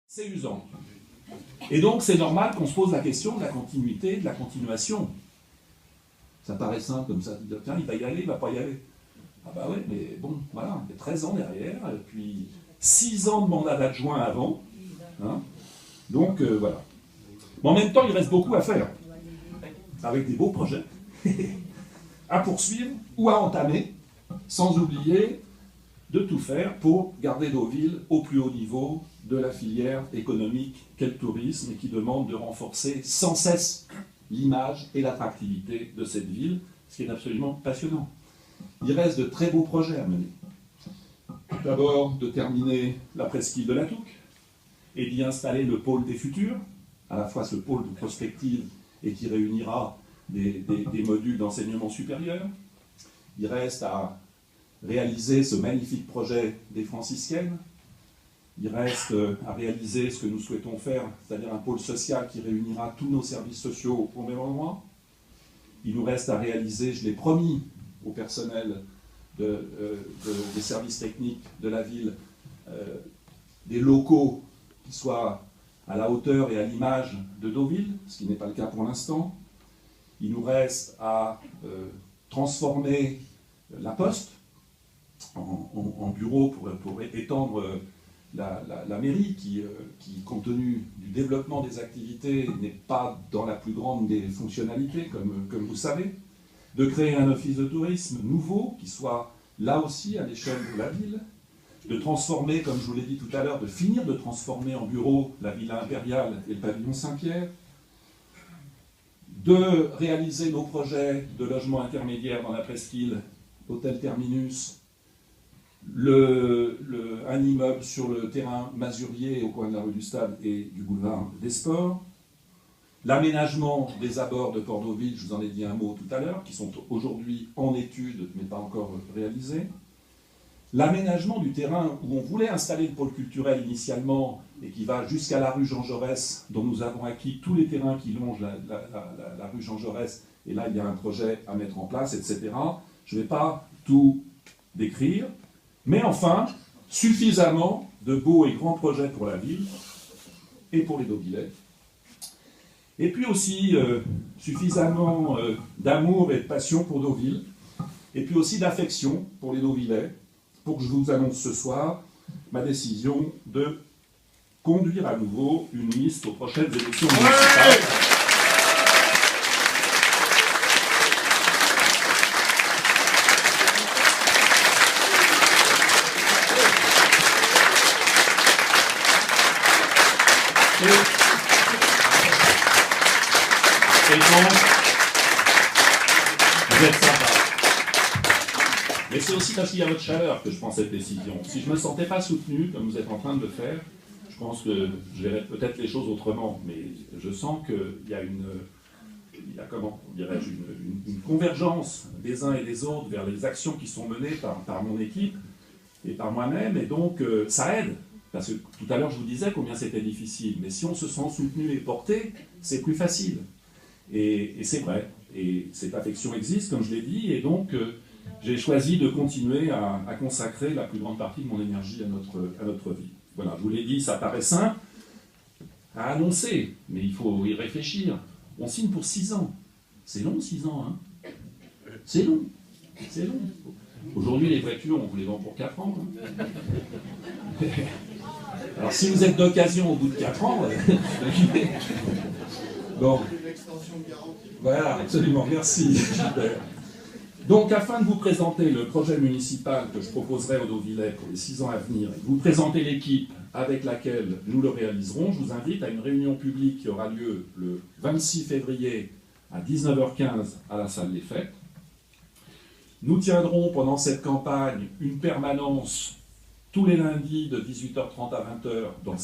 C'est usant. Et donc, c'est normal qu'on se pose la question de la continuité, de la continuation. Ça paraît simple comme ça. Tiens, il va y aller, il ne va pas y aller. Ah bah ouais, mais bon, voilà, il y a 13 ans derrière, et puis 6 ans de mandat d'adjoint avant. Hein, donc, voilà. Mais en même temps, il reste beaucoup à faire. Avec des beaux projets à poursuivre ou à entamer, sans oublier de tout faire pour garder Deauville au plus haut niveau de la filière économique qu'est le tourisme et qui demande de renforcer sans cesse l'image et l'attractivité de cette ville, ce qui est absolument passionnant. Il reste de très beaux projets à mener. Tout d'abord, de terminer la presqu'île de la Touques et d'y installer le pôle des futurs, à la fois ce pôle de prospective et qui réunira des modules d'enseignement supérieur. Il reste à réaliser ce magnifique projet des franciscaines. Il reste à réaliser ce que nous souhaitons faire, c'est-à-dire un pôle social qui réunira tous nos services sociaux au même endroit. Il nous reste à réaliser, je l'ai promis au personnel des services techniques de la ville, des locaux qui soient à la hauteur et à l'image de Deauville, ce qui n'est pas le cas pour l'instant. Il nous reste à transformer la Poste en bureau pour étendre la mairie qui, compte tenu du développement des activités, n'est pas dans la plus grande des fonctionnalités, comme vous savez. De créer un office de tourisme nouveau qui soit là aussi à l'échelle de la ville. De transformer, comme je vous l'ai dit tout à l'heure, de finir de transformer en bureau la Villa Impériale et le pavillon Saint-Pierre. De réaliser nos projets de logement intermédiaire dans la presqu'île, hôtel Terminus, un immeuble sur le terrain Masurier au coin de la rue du Stade et du boulevard des Sports, l'aménagement des abords de Port-Deauville, je vous en ai dit un mot tout à l'heure, qui sont aujourd'hui en étude mais pas encore réalisés, l'aménagement du terrain où on voulait installer le pôle culturel initialement et qui va jusqu'à la rue Jean Jaurès, dont nous avons acquis tous les terrains qui longent la rue Jean Jaurès, et là il y a un projet à mettre en place, etc. Je ne vais pas tout décrire, mais enfin, suffisamment de beaux et grands projets pour la ville et pour les Deauvillais. Et puis aussi suffisamment d'amour et de passion pour Deauville, et puis aussi d'affection pour les Deauvillais, pour que je vous annonce ce soir ma décision de conduire à nouveau une liste aux prochaines élections municipales. Et donc, vous êtes sympa. Mais c'est aussi parce qu'il y a votre chaleur que je prends cette décision. Si je ne me sentais pas soutenu, comme vous êtes en train de le faire, je pense que je verrais peut-être les choses autrement. Mais je sens qu'il y a une convergence des uns et des autres vers les actions qui sont menées par mon équipe et par moi-même. Et donc, ça aide. Parce que tout à l'heure, je vous disais combien c'était difficile. Mais si on se sent soutenu et porté, c'est plus facile. Et c'est vrai. Et cette affection existe, comme je l'ai dit. Et donc, j'ai choisi de continuer à consacrer la plus grande partie de mon énergie à notre vie. Voilà, je vous l'ai dit, ça paraît simple à annoncer, mais il faut y réfléchir. On signe pour 6 ans. C'est long, 6 ans, hein. C'est long. C'est long. Aujourd'hui, les voitures, on vous les vend pour 4 ans. Hein. Alors, si vous êtes d'occasion au bout de 4 ans, bon. Voilà, absolument, merci. Donc, afin de vous présenter le projet municipal que je proposerai aux Deauvillais pour les 6 ans à venir, et de vous présenter l'équipe avec laquelle nous le réaliserons, je vous invite à une réunion publique qui aura lieu le 26 février à 19h15 à la salle des fêtes. Nous tiendrons pendant cette campagne une permanence tous les lundis de 18h30 à 20h dans